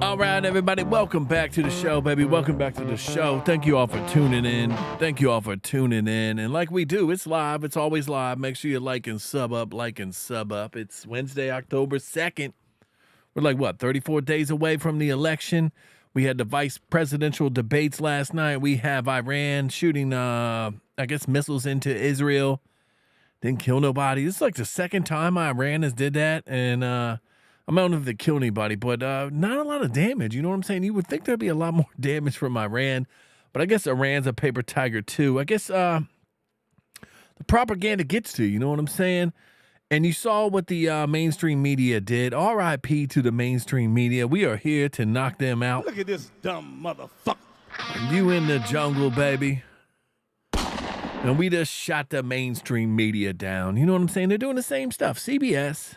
All right, everybody, welcome back to the show, baby. Welcome back to the show. Thank you all for tuning in. And like we do, it's live. It's always live. Make sure you like and sub up. It's Wednesday, October 2nd. We're like, 34 days away from the election. We had the vice presidential debates last night. We have Iran shooting, missiles into Israel. Didn't kill nobody. It's like the second time Iran has did that. And I don't know if they killed anybody, but not a lot of damage. You know what I'm saying? You would think there'd be a lot more damage from Iran. But I guess Iran's a paper tiger, too. I guess the propaganda gets to you. You know what I'm saying? And you saw what the mainstream media did. R.I.P. to the mainstream media. We are here to knock them out. Look at this dumb motherfucker. You in the jungle, baby. And we just shot the mainstream media down. You know what I'm saying? They're doing the same stuff. CBS,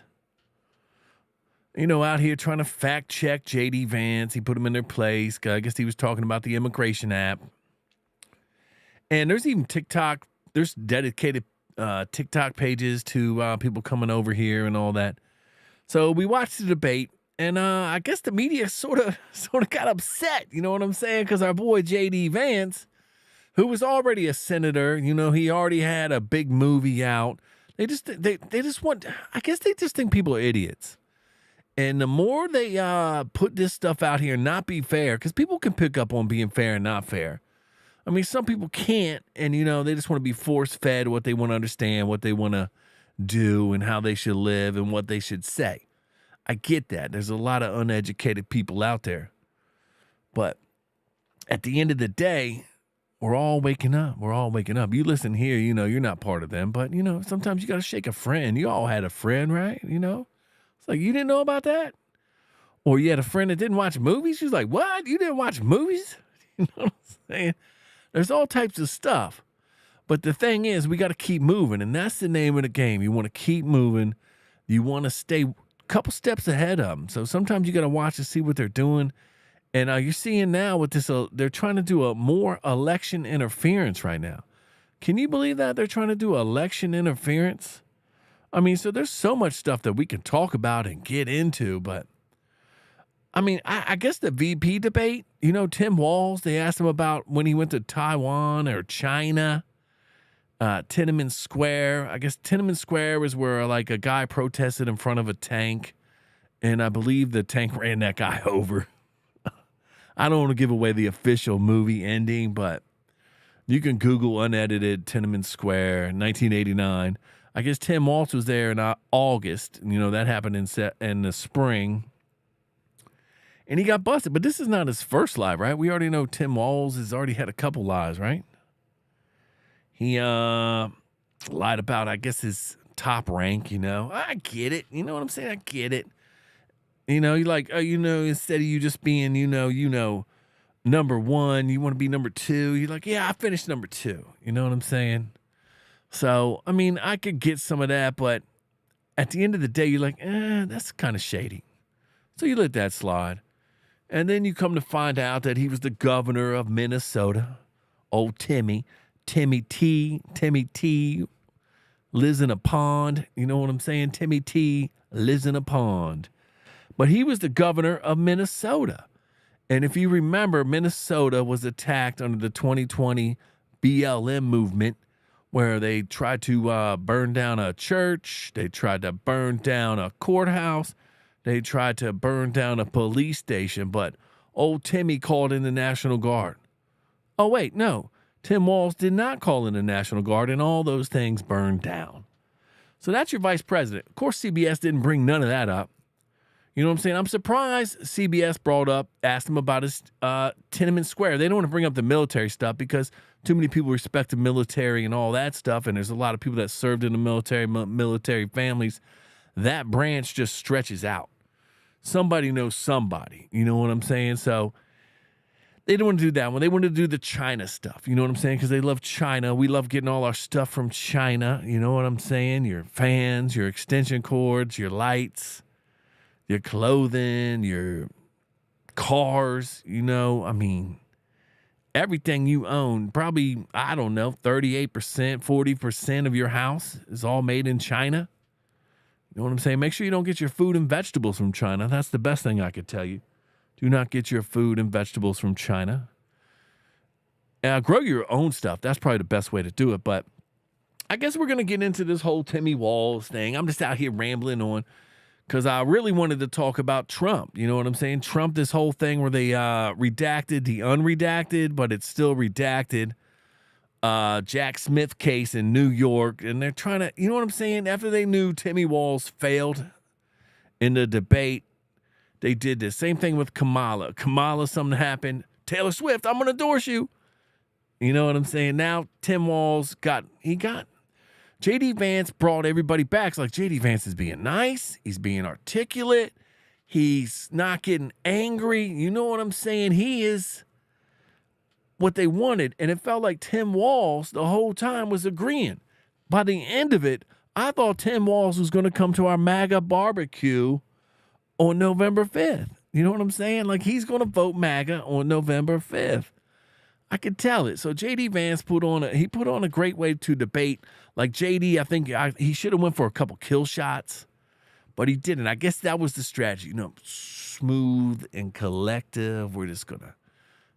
out here trying to fact check J.D. Vance. He put them in their place. I guess he was talking about the immigration app. And there's even TikTok. There's dedicated TikTok pages to people coming over here and all that. So we watched the debate, and I guess the media sort of got upset. You know what I'm saying? Because our boy J.D. Vance, who was already a senator, he already had a big movie out. They just think people are idiots. And the more they put this stuff out here, not be fair, because people can pick up on being fair and not fair. I mean, some people can't, and, they just want to be force-fed what they want to understand, what they want to do, and how they should live, and what they should say. I get that. There's a lot of uneducated people out there. But at the end of the day, we're all waking up. You listen here, you're not part of them. But, sometimes you got to shake a friend. You all had a friend, right? It's like, you didn't know about that? Or you had a friend that didn't watch movies? She's like, what? You didn't watch movies? You know what I'm saying? There's all types of stuff. But the thing is, we got to keep moving. And that's the name of the game. You want to keep moving. You want to stay a couple steps ahead of them. So sometimes you got to watch and see what they're doing. And you're seeing now with this, they're trying to do a more election interference right now. Can you believe that? They're trying to do election interference? I mean, so there's so much stuff that we can talk about and get into, but I mean, I guess the VP debate, Tim Walz, they asked him about when he went to Taiwan or China, Tiananmen Square. I guess Tiananmen Square was where like a guy protested in front of a tank, and I believe the tank ran that guy over. I don't want to give away the official movie ending, but you can Google unedited Tiananmen Square, 1989. I guess Tim Walz was there in August. That happened in the spring. And he got busted. But this is not his first lie, right? We already know Tim Walz has already had a couple lies, right? He lied about, I guess, his top rank, I get it. You know what I'm saying? I get it. You're like, instead of you just being, number one, you want to be number two. You're like, yeah, I finished number two. You know what I'm saying? So, I mean, I could get some of that, but at the end of the day, you're like, that's kind of shady. So you let that slide. And then you come to find out that he was the governor of Minnesota. Old Timmy T lives in a pond. You know what I'm saying? Timmy T lives in a pond. But he was the governor of Minnesota. And if you remember, Minnesota was attacked under the 2020 BLM movement, where they tried to burn down a church. They tried to burn down a courthouse. They tried to burn down a police station, but old Timmy called in the National Guard. Oh, wait, no. Tim Walz did not call in the National Guard, and all those things burned down. So that's your vice president. Of course, CBS didn't bring none of that up. You know what I'm saying? I'm surprised CBS asked him about his Tiananmen Square. They don't want to bring up the military stuff because too many people respect the military and all that stuff, and there's a lot of people that served in the military families. That branch just stretches out. Somebody knows somebody. You know what I'm saying? So they didn't want to do that one. They wanted to do the China stuff. You know what I'm saying? Because they love China. We love getting all our stuff from China. You know what I'm saying? Your fans, your extension cords, your lights, your clothing, your cars, I mean, everything you own, probably, 38%, 40% of your house is all made in China. You know what I'm saying? Make sure you don't get your food and vegetables from China. That's the best thing I could tell you. Do not get your food and vegetables from China. Grow your own stuff. That's probably the best way to do it. But I guess we're going to get into this whole Timmy Walls thing. I'm just out here rambling on because I really wanted to talk about Trump. You know what I'm saying? Trump, this whole thing where they redacted the unredacted, but it's still redacted. Jack Smith case in New York. And they're trying to, you know what I'm saying? After they knew Timmy Walls failed in the debate, they did the same thing with Kamala. Something happened. Taylor Swift, I'm going to endorse you. You know what I'm saying? Now Tim Walls got J.D. Vance brought everybody back. It's like J.D. Vance is being nice. He's being articulate. He's not getting angry. You know what I'm saying? He is what they wanted. And it felt like Tim Walls the whole time was agreeing. By the end of it, I thought Tim Walls was going to come to our MAGA barbecue on November 5th. You know what I'm saying? Like he's going to vote MAGA on November 5th. I could tell it. So J.D. Vance put on a great way to debate. Like J.D., I think he should have went for a couple kill shots, but he didn't. I guess that was the strategy. You know, smooth and collective. We're just going to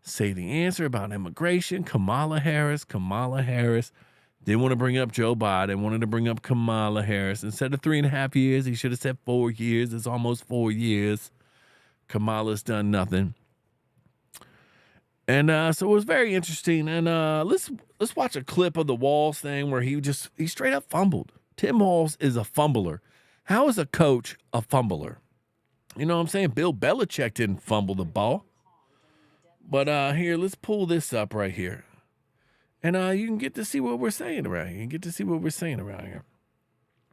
say the answer about immigration. Kamala Harris. Didn't want to bring up Joe Biden. Wanted to bring up Kamala Harris. Instead of 3.5 years, he should have said 4 years. It's almost 4 years. Kamala's done nothing. And so it was very interesting. And let's watch a clip of the Walls thing where he straight up fumbled. Tim Walls is a fumbler. How is a coach a fumbler? You know what I'm saying? Bill Belichick didn't fumble the ball. But here, let's pull this up right here. And you can get to see what we're saying around here.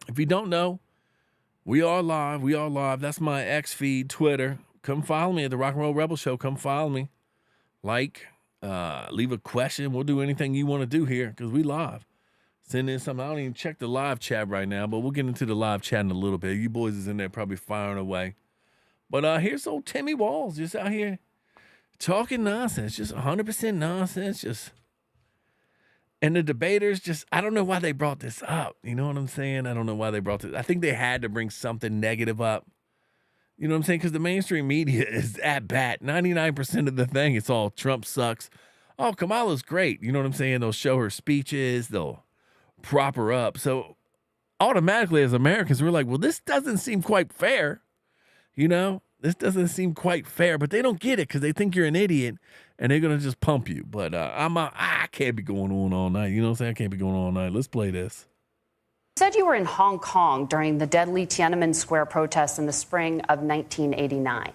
If you don't know, we are live. That's my X feed, Twitter. Come follow me at the Rock and Roll Rebel Show. Come follow me. Leave a question. We'll do anything you want to do here because we live. Send in something. I don't even check the live chat right now, but we'll get into the live chat in a little bit. You boys is in there probably firing away. But here's old Timmy Walls just out here talking nonsense, just 100% nonsense, and the debaters I don't know why they brought this up. You know what I'm saying? I don't know why they brought this. I think they had to bring something negative up. You know what I'm saying? Because the mainstream media is at bat. 99% of the thing, it's all Trump sucks. Oh, Kamala's great. You know what I'm saying? They'll show her speeches. They'll prop her up. So automatically as Americans, we're like, well, this doesn't seem quite fair. You know? This doesn't seem quite fair. But they don't get it because they think you're an idiot and they're going to just pump you. But I can't be going on all night. You know what I'm saying? I can't be going on all night. Let's play this. You said you were in Hong Kong during the deadly Tiananmen Square protests in the spring of 1989.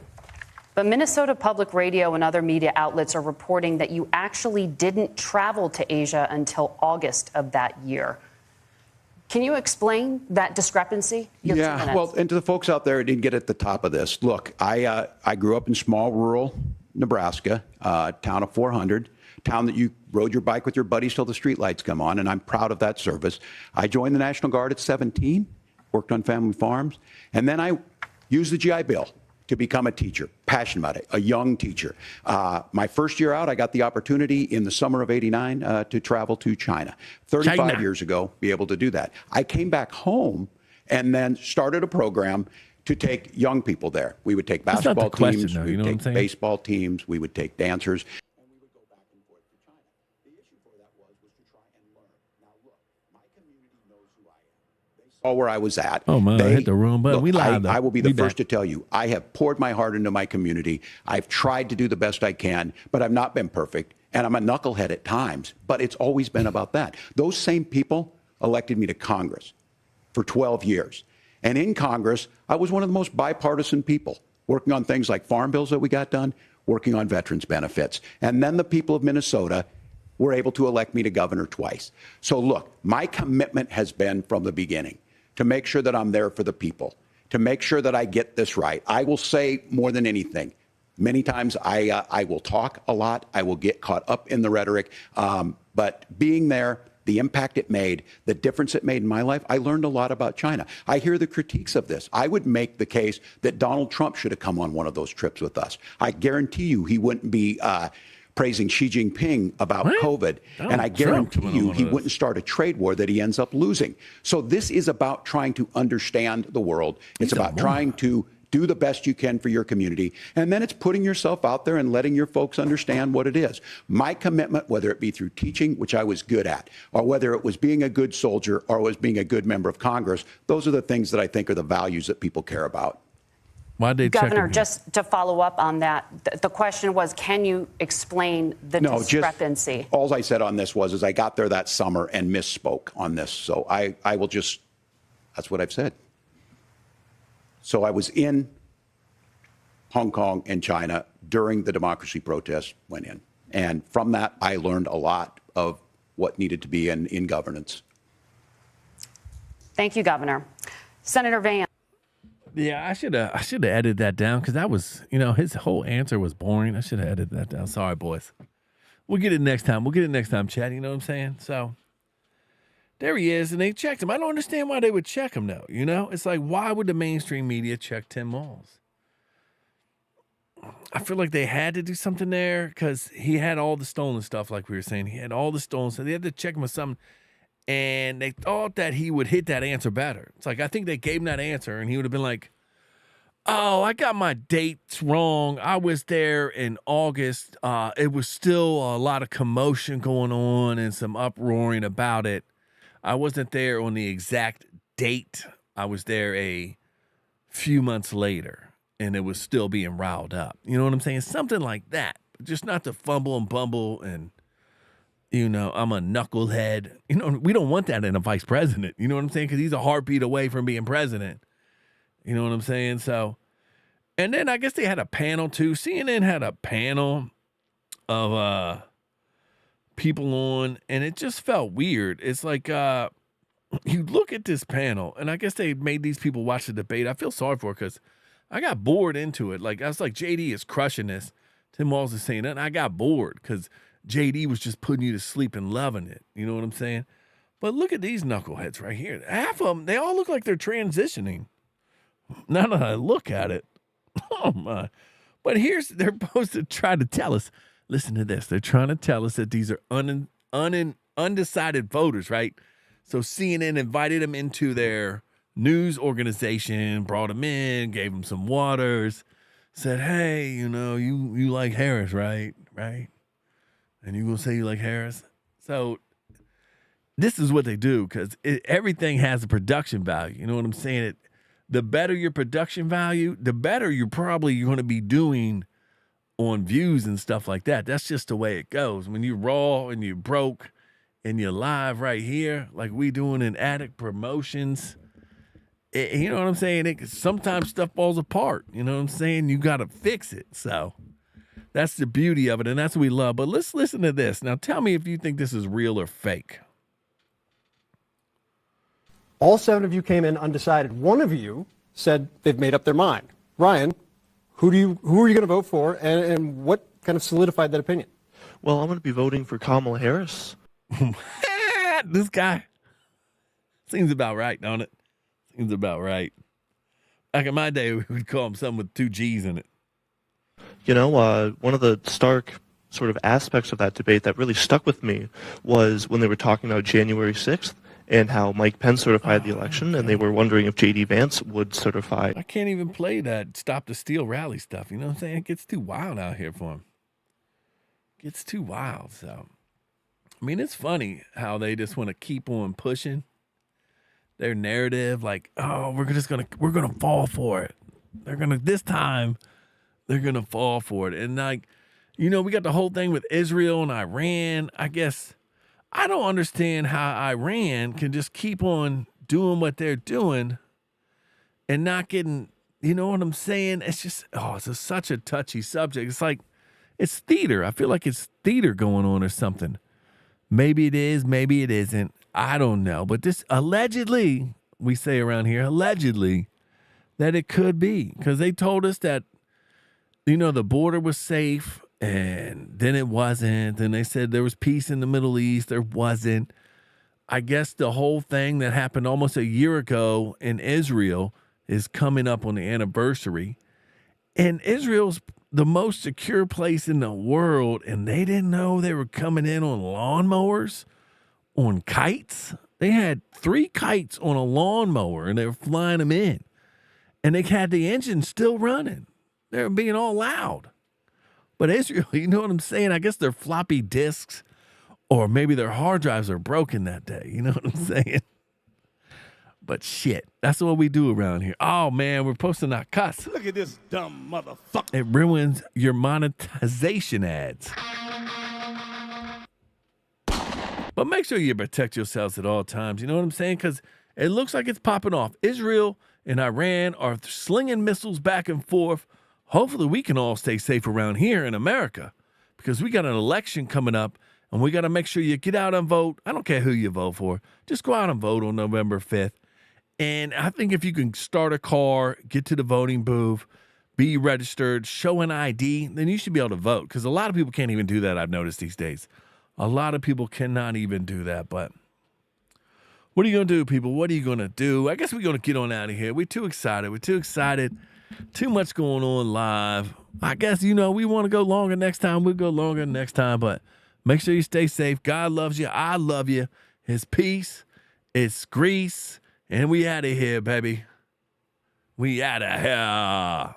But Minnesota Public Radio and other media outlets are reporting that you actually didn't travel to Asia until August of that year. Can you explain that discrepancy? Yeah, well, and to the folks out there who didn't get at the top of this, look, I grew up in small rural Nebraska, town of 400, town that you rode your bike with your buddies till the streetlights come on, and I'm proud of that service. I joined the National Guard at 17, worked on family farms, and then I used the GI Bill to become a teacher, passionate about it, a young teacher. My first year out, I got the opportunity in the summer of '89 to travel to China. 35 years ago, be able to do that. I came back home and then started a program to take young people there. We would take basketball teams, we would take baseball teams, we would take dancers. And we would go back and forth to China. The issue for that was to try and learn. Now look, my community knows who I am. They saw where I was at. Oh man, I hit the wrong button. Look, We live. I will be the first to tell you, I have poured my heart into my community. I've tried to do the best I can, but I've not been perfect. And I'm a knucklehead at times, but it's always been about that. Those same people elected me to Congress for 12 years. And in Congress, I was one of the most bipartisan people, working on things like farm bills that we got done, working on veterans benefits. And then the people of Minnesota were able to elect me to governor twice. So look, my commitment has been from the beginning to make sure that I'm there for the people, to make sure that I get this right. I will say more than anything, many times I will talk a lot. I will get caught up in the rhetoric. But being there, the impact it made, the difference it made in my life, I learned a lot about China. I hear the critiques of this. I would make the case that Donald Trump should have come on one of those trips with us. I guarantee you he wouldn't be praising Xi Jinping about COVID. And I guarantee you he wouldn't start a trade war that he ends up losing. So this is about trying to understand the world. It's about trying to do the best you can for your community, and then it's putting yourself out there and letting your folks understand what it is. My commitment, whether it be through teaching, which I was good at, or whether it was being a good soldier or was being a good member of Congress, those are the things that I think are the values that people care about. Why'd they check Governor, him? just to follow up on that, the question was, can you explain the discrepancy? All I said on this was I got there that summer and misspoke on this. So I will just, that's what I've said. So I was in Hong Kong and China during the democracy protests went in. And from that, I learned a lot of what needed to be in governance. Thank you, Governor. Senator Vance. Yeah, I should have edited that down because that was, his whole answer was boring. I should have edited that down. Sorry, boys. We'll get it next time. Chad. You know what I'm saying? So there he is, and they checked him. I don't understand why they would check him, though. It's like, why would the mainstream media check Tim Walz? I feel like they had to do something there because he had all the stolen stuff, like we were saying. He had all the stolen stuff. They had to check him with something. And they thought that he would hit that answer better. It's like, I think they gave him that answer, and he would have been like, oh, I got my dates wrong. I was there in August. It was still a lot of commotion going on and some uproaring about it. I wasn't there on the exact date. I was there a few months later, and it was still being riled up. You know what I'm saying? Something like that. Just not to fumble and bumble and, I'm a knucklehead. We don't want that in a vice president. You know what I'm saying? Because he's a heartbeat away from being president. You know what I'm saying? So, and then I guess they had a panel too. CNN had a panel of people on, and it just felt weird. It's like you look at this panel, and I guess they made these people watch the debate. I feel sorry for it because I got bored into it. Like, I was like, JD is crushing this. Tim Walz is saying that, and I got bored because JD was just putting you to sleep and loving it. You know what I'm saying? But look at these knuckleheads right here. Half of them, they all look like they're transitioning. Now that I look at it, oh my. But they're supposed to try to tell us, listen to this. They're trying to tell us that these are undecided voters, right? So CNN invited them into their news organization, brought them in, gave them some waters, said, hey, you like Harris, right? Right? And you gonna say you like Harris? So this is what they do because everything has a production value. You know what I'm saying? The better your production value, the better you're going to be doing on views and stuff like that. That's just the way it goes. When you're raw and you're broke and you're live right here, like we doing in Addict Promotions, you know what I'm saying? Sometimes stuff falls apart. You know what I'm saying? You got to fix it. So that's the beauty of it, and that's what we love. But let's listen to this. Now, tell me if you think this is real or fake. All 7 of you came in undecided. 1 of you said they've made up their mind. Ryan, who are you going to vote for, and what kind of solidified that opinion? Well, I'm going to be voting for Kamala Harris. This guy seems about right, don't it? Seems about right. Back in my day, we would call him something with 2 G's in it. One of the stark sort of aspects of that debate that really stuck with me was when they were talking about January 6th and how Mike Pence certified the election, and they were wondering if J.D. Vance would certify. I can't even play that Stop the Steal rally stuff. You know what I'm saying? It gets too wild out here for him. It gets too wild. So, I mean, it's funny how they just want to keep on pushing their narrative. Like, oh, we're gonna fall for it. This time they're gonna fall for it. And like, we got the whole thing with Israel and Iran. I guess I don't understand how Iran can just keep on doing what they're doing and not getting, you know what I'm saying? It's just, such a touchy subject. It's like, it's theater. I feel like it's theater going on or something. Maybe it is, maybe it isn't. I don't know. But this allegedly, we say around here, allegedly, that it could be. Because they told us that, the border was safe. And then it wasn't. Then they said there was peace in the Middle East. There wasn't. I guess the whole thing that happened almost a year ago in Israel is coming up on the anniversary. And Israel's the most secure place in the world. And they didn't know they were coming in on lawnmowers, on kites. They had 3 kites on a lawnmower and they were flying them in. and they had the engine still running. They're being all loud. But Israel, you know what I'm saying? I guess their floppy disks or maybe their hard drives are broken that day. You know what I'm saying? But shit, that's what we do around here. Oh, man, we're supposed to not cuss. Look at this dumb motherfucker. It ruins your monetization ads. But make sure you protect yourselves at all times. You know what I'm saying? Because it looks like it's popping off. Israel and Iran are slinging missiles back and forth. Hopefully we can all stay safe around here in America because we got an election coming up and we got to make sure you get out and vote. I don't care who you vote for. Just go out and vote on November 5th. And I think if you can start a car, get to the voting booth, be registered, show an ID, then you should be able to vote because a lot of people can't even do that, I've noticed these days. A lot of people cannot even do that, but what are you going to do, people? What are you going to do? I guess we're going to get on out of here. We're too excited. Too much going on live. I guess, we want to go longer next time. We'll go longer next time, but make sure you stay safe. God loves you. I love you. His peace. It's Greece. And we out of here, baby. We out of here.